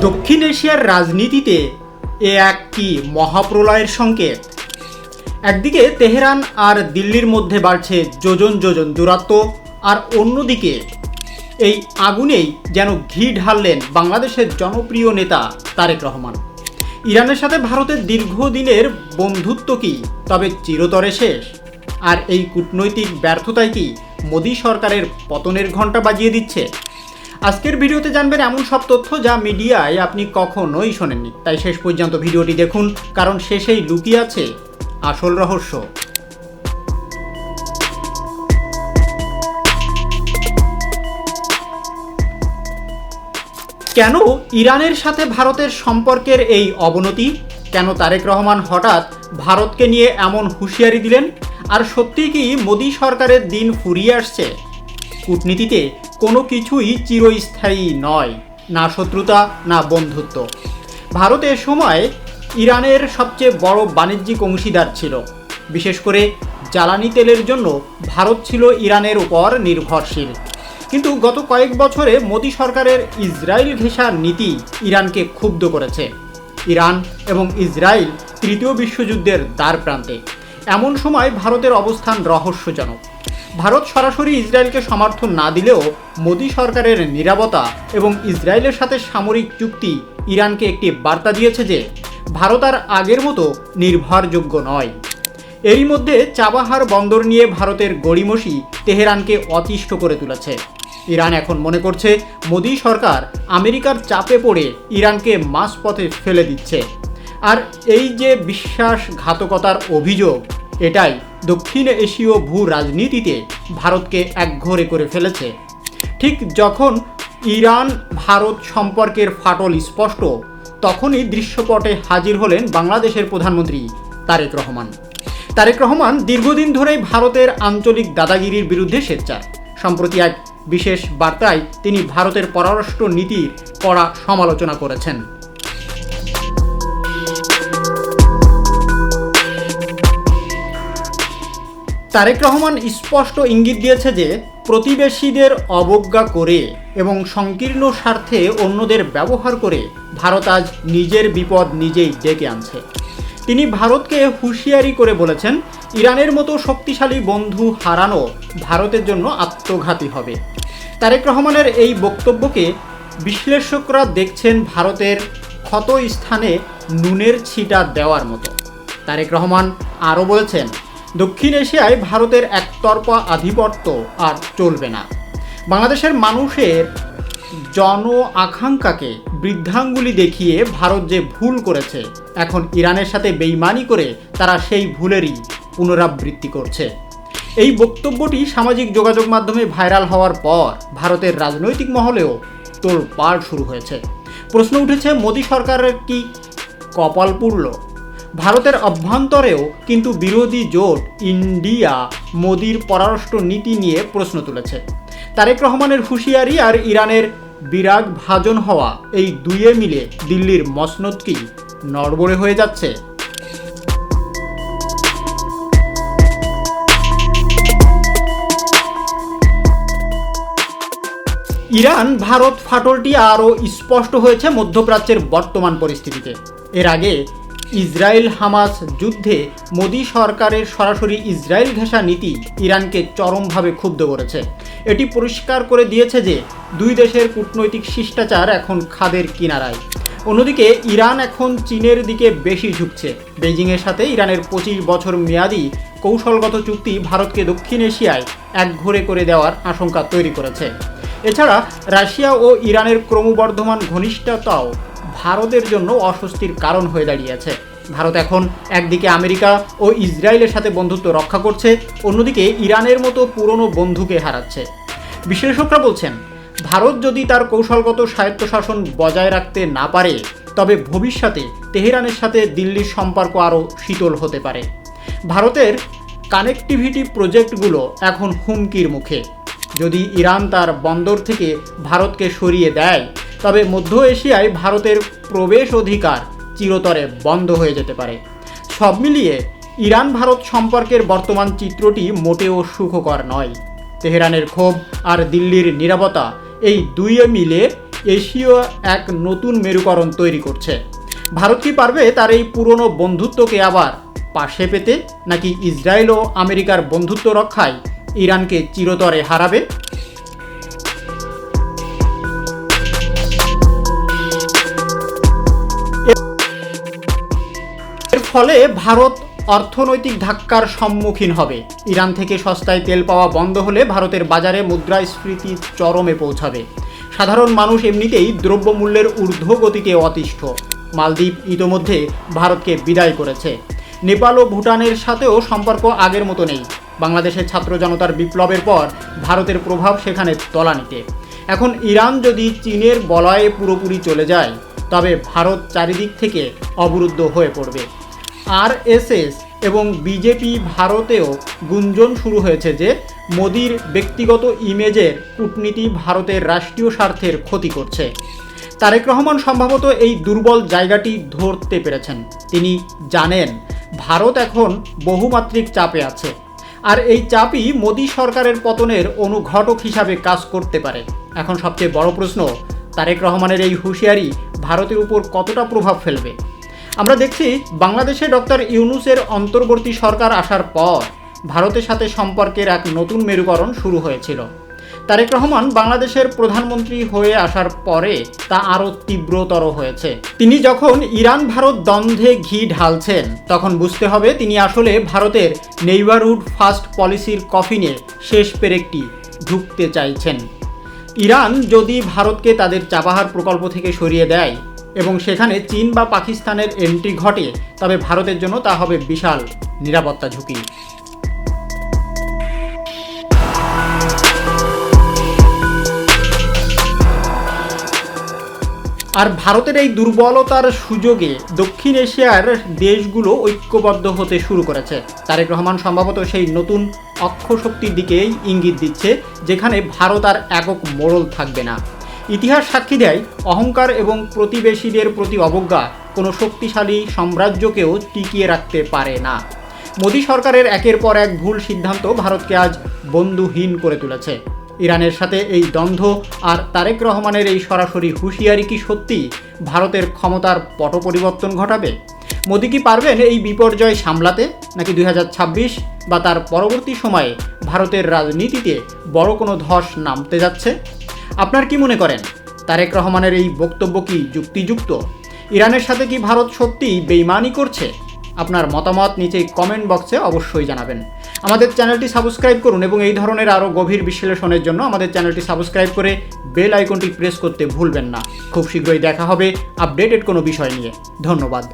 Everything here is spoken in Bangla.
দক্ষিণ এশিয়ার রাজনীতিতে এ এক কি মহাপ্রলয়ের সংকেত। একদিকে তেহরান আর দিল্লির মধ্যে বাড়ছে যোজন যোজন দূরত্ব, আর অন্যদিকে এই আগুনেই যেন ঘি ঢাললেন বাংলাদেশের জনপ্রিয় নেতা তারেক রহমান। ইরানের সাথে ভারতের দীর্ঘদিনের বন্ধুত্ব কি তবে চিরতরে শেষ? আর এই কূটনৈতিক ব্যর্থতায় কি মোদী সরকারের পতনের ঘণ্টা বাজিয়ে দিচ্ছে? আজকের ভিডিওতে জানবেন এমন সব তথ্য যা মিডিয়ায় আপনি কখনোই শোনেননি। তাই শেষ পর্যন্ত ভিডিওটি দেখুন, কারণ শেষেই লুকিয়ে আছে আসল রহস্য। কেন ইরানের সাথে ভারতের সম্পর্কের এই অবনতি? কেন তারেক রহমান হঠাৎ ভারতকে নিয়ে এমন হুঁশিয়ারি দিলেন? আর সত্যিই কি মোদী সরকারের দিন ফুরিয়ে আসছে? কূটনীতিতে কোনো কিছুই চিরস্থায়ী নয়, না শত্রুতা না বন্ধুত্ব। ভারত এ সময় ইরানের সবচেয়ে বড় বাণিজ্যিক অংশীদার ছিল। বিশেষ করে জ্বালানি তেলের জন্য ভারত ছিল ইরানের উপর নির্ভরশীল। কিন্তু গত কয়েক বছরে মোদী সরকারের ইসরায়েল ঘেঁষা নীতি ইরানকে ক্ষুব্ধ করেছে। ইরান এবং ইসরায়েল তৃতীয় বিশ্বযুদ্ধের দ্বার প্রান্তে। এমন সময় ভারতের অবস্থান রহস্যজনক। ভারত সরাসরি ইসরায়েলকে সমর্থন না দিলেও মোদী সরকারের নীরবতা এবং ইসরায়েলের সাথে সামরিক চুক্তি ইরানকে একটি বার্তা দিয়েছে যে ভারত আর আগের মতো নির্ভরযোগ্য নয়। এরই মধ্যে চাবাহার বন্দর নিয়ে ভারতের গড়িমসি তেহরানকে অতিষ্ঠ করে তুলেছে। ইরান এখন মনে করছে মোদী সরকার আমেরিকার চাপে পড়ে ইরানকে মাঝপথে ফেলে দিচ্ছে। আর এই যে বিশ্বাসঘাতকতার অভিযোগ, এটাই দক্ষিণ এশীয় ভূ রাজনীতিতে ভারতকে একঘরে করে ফেলেছে। ঠিক যখন ইরান ভারত সম্পর্কের ফাটল স্পষ্ট, তখনই দৃশ্যপটে হাজির হলেন বাংলাদেশের প্রধানমন্ত্রী তারেক রহমান। তারেক রহমান দীর্ঘদিন ধরেই ভারতের আঞ্চলিক দাদাগিরির বিরুদ্ধে সোচ্চার। সম্প্রতি এক বিশেষ বার্তায় তিনি ভারতের পররাষ্ট্র নীতির কড়া সমালোচনা করেছেন। তারেক রহমান স্পষ্ট ইঙ্গিত দিয়েছে যে প্রতিবেশীদের অবজ্ঞা করে এবং সংকীর্ণ স্বার্থে অন্যদের ব্যবহার করে ভারত আজ নিজের বিপদ নিজেই ডেকে আনছে। তিনি ভারতকে হুঁশিয়ারি করে বলেছেন, ইরানের মতো শক্তিশালী বন্ধু হারানো ভারতের জন্য আত্মঘাতী হবে। তারেক রহমানের এই বক্তব্যকে বিশ্লেষকরা দেখছেন ভারতের ক্ষত স্থানে নুনের ছিটা দেওয়ার মতো। তারেক রহমান আরও বলেছেন, দক্ষিণ এশিয়ায় ভারতের একতরফা আধিপত্য আর চলবে না। বাংলাদেশের মানুষের জন আকাঙ্ক্ষাকে বৃদ্ধাঙ্গুলি দেখিয়ে ভারত যে ভুল করেছে, এখন ইরানের সাথে বেইমানি করে তারা সেই ভুলেরই পুনরাবৃত্তি করছে। এই বক্তব্যটি সামাজিক যোগাযোগ মাধ্যমে ভাইরাল হওয়ার পর ভারতের রাজনৈতিক মহলেও তোলপাড় শুরু হয়েছে। প্রশ্ন উঠেছে, মোদী সরকারের কি কপাল পুড়ল? ভারতের অভ্যন্তরেও কিন্তু বিরোধী জোট ইন্ডিয়া মোদীর পররাষ্ট্র নীতি নিয়ে প্রশ্ন তুলেছে। তারেক রহমানের হুঁশিয়ারি আর ইরানের বিরাগ ভাজন হওয়া, এই দুয়ে মিলে দিল্লির মসনদ কি নড়বড়ে হয়ে যাচ্ছে? ইরান ভারত ফাটলটি আরও স্পষ্ট হয়েছে মধ্যপ্রাচ্যের বর্তমান পরিস্থিতিতে। এর আগে ইসরায়েল হামাস যুদ্ধে মোদী সরকারের সরাসরি ইসরায়েল ঘেঁষা নীতি ইরানকে চরমভাবে ক্ষুব্ধ করেছে। এটি পরিষ্কার করে দিয়েছে যে দুই দেশের কূটনৈতিক শিষ্টাচার এখন খাদের কিনারায়। অন্যদিকে ইরান এখন চীনের দিকে বেশি ঝুঁকছে। বেইজিংয়ের সাথে ইরানের 25 বছর মেয়াদী কৌশলগত চুক্তি ভারতকে দক্ষিণ এশিয়ায় একঘরে করে দেওয়ার আশঙ্কা তৈরি করেছে। এছাড়া রাশিয়া ও ইরানের ক্রমবর্ধমান ঘনিষ্ঠতাও ভারতের জন্য অস্বস্তির কারণ হয়ে দাঁড়িয়েছে। ভারত এখন একদিকে আমেরিকা ও ইসরায়েলের সাথে বন্ধুত্ব রক্ষা করছে, অন্যদিকে ইরানের মতো পুরনো বন্ধুকে হারাচ্ছে। বিশ্লেষকরা বলছেন, ভারত যদি তার কৌশলগত স্বায়ত্তশাসন বজায় রাখতে না পারে, তবে ভবিষ্যতে তেহরানের সাথে দিল্লির সম্পর্ক আরও শীতল হতে পারে। ভারতের কানেক্টিভিটি প্রজেক্টগুলো এখন হুমকির মুখে। যদি ইরান তার বন্দর থেকে ভারতকে সরিয়ে দেয়, তবে মধ্য এশিয়ায় ভারতের প্রবেশ অধিকার চিরতরে বন্ধ হয়ে যেতে পারে। সব মিলিয়ে ইরান ভারত সম্পর্কের বর্তমান চিত্রটি মোটেও সুখকর নয়। তেহরানের ক্ষোভ আর দিল্লির নীরবতা, এই দুইয়ে মিলে এশীয় এক নতুন মেরুকরণ তৈরি করছে। ভারত কি পারবে তার এই পুরনো বন্ধুত্বকে আবার পাশে পেতে, নাকি ইসরায়েল ও আমেরিকার বন্ধুত্ব রক্ষায় ইরানকে চিরতরে হারাবে? এর ফলে ভারত অর্থনৈতিক ধাক্কার সম্মুখীন হবে। ইরান থেকে সস্তায় তেল পাওয়া বন্ধ হলে ভারতের বাজারে মুদ্রাস্ফীতি চরমে পৌঁছাবে। সাধারণ মানুষ এমনিতেই দ্রব্যমূল্যের ঊর্ধ্বগতিতে অতিষ্ঠ। মালদ্বীপ ইতোমধ্যে ভারতকে বিদায় করেছে। নেপাল ও ভুটানের সাথেও সম্পর্ক আগের মতো নেই। বাংলাদেশের ছাত্র জনতার বিপ্লবের পর ভারতের প্রভাব সেখানে তলানিতে। এখন ইরান যদি চীনের বলয়ে পুরোপুরি চলে যায়, তবে ভারত চারিদিক থেকে অবরুদ্ধ হয়ে পড়বে। আরএসএস এবং বিজেপি ভারতেও গুঞ্জন শুরু হয়েছে যে মোদির ব্যক্তিগত ইমেজের কূটনীতি ভারতের রাষ্ট্রীয় স্বার্থের ক্ষতি করছে। তারেক রহমান সম্ভবত এই দুর্বল জায়গাটি ধরতে পেরেছেন। তিনি জানেন ভারত এখন বহুমাত্রিক চাপে আছে, আর এই চাপই মোদি সরকারের পতনের অনুঘটক হিসাবে কাজ করতে পারে। এখন সবচেয়ে বড় প্রশ্ন, তারেক রহমানের এই হুঁশিয়ারি ভারতের উপর কতটা প্রভাব ফেলবে? আমরা দেখছি বাংলাদেশে ডক্টর ইউনূসের অন্তর্বর্তী সরকার আসার পর ভারতের সাথে সম্পর্কের এক নতুন মেরুকরণ শুরু হয়েছিল। তারেক রহমান বাংলাদেশের প্রধানমন্ত্রী হয়ে আসার পরে তা আরও তীব্রতর হয়েছে। তিনি যখন ইরান ভারত দ্বন্দ্বে ঘি ঢালছেন, তখন বুঝতে হবে তিনি আসলে ভারতের নেইবারহুড ফার্স্ট পলিসির কফিনে শেষ পেরেকটি ঢুকতে চাইছেন। ইরান যদি ভারতকে তাদের চাবাহার প্রকল্প থেকে সরিয়ে দেয় এবং সেখানে চীন বা পাকিস্তানের এন্ট্রি ঘটে, তবে ভারতের জন্য তা হবে বিশাল নিরাপত্তা ঝুঁকি। আর ভারতের এই দুর্বলতার সুযোগে দক্ষিণ এশিয়ার দেশগুলো ঐক্যবদ্ধ হতে শুরু করেছে। তারেক রহমান সম্ভবত সেই নতুন অক্ষশক্তির দিকেই ইঙ্গিত দিচ্ছে, যেখানে ভারত আর একক মোড়ল থাকবে না। ইতিহাস সাক্ষী দেয়, অহংকার এবং প্রতিবেশীদের প্রতি অবজ্ঞা কোনো শক্তিশালী সাম্রাজ্যকেও টিকিয়ে রাখতে পারে না। মোদি সরকারের একের পর এক ভুল সিদ্ধান্ত ভারতকে আজ বন্ধুহীন করে তুলেছে। ইরানের সাথে এই দ্বন্দ্ব আর তারেক রহমানের এই সরাসরি হুঁশিয়ারি কি সত্যি ভারতের ক্ষমতার পট পরিবর্তন ঘটাবে? মোদি কি পারবেন এই বিপর্যয় সামলাতে, নাকি 2026 বা তার পরবর্তী সময়ে ভারতের রাজনীতিতে বড় কোনো ধস নামতে যাচ্ছে? আপনার কি মনে করেন, তারেক রহমানের এই বক্তব্য কি যুক্তিযুক্ত? ইরানের সাথে কি ভারত সত্যিই বেইমানি করছে? আপনার মতামত নিচেই কমেন্ট বক্সে অবশ্যই জানাবেন। আমাদের চ্যানেলটি সাবস্ক্রাইব করুন এবং এই ধরনের আরও গভীর বিশ্লেষণের জন্য আমাদের চ্যানেলটি সাবস্ক্রাইব করে বেল আইকনটি প্রেস করতে ভুলবেন না। খুব শীঘ্রই দেখা হবে আপডেটেড কোনো বিষয় নিয়ে। ধন্যবাদ।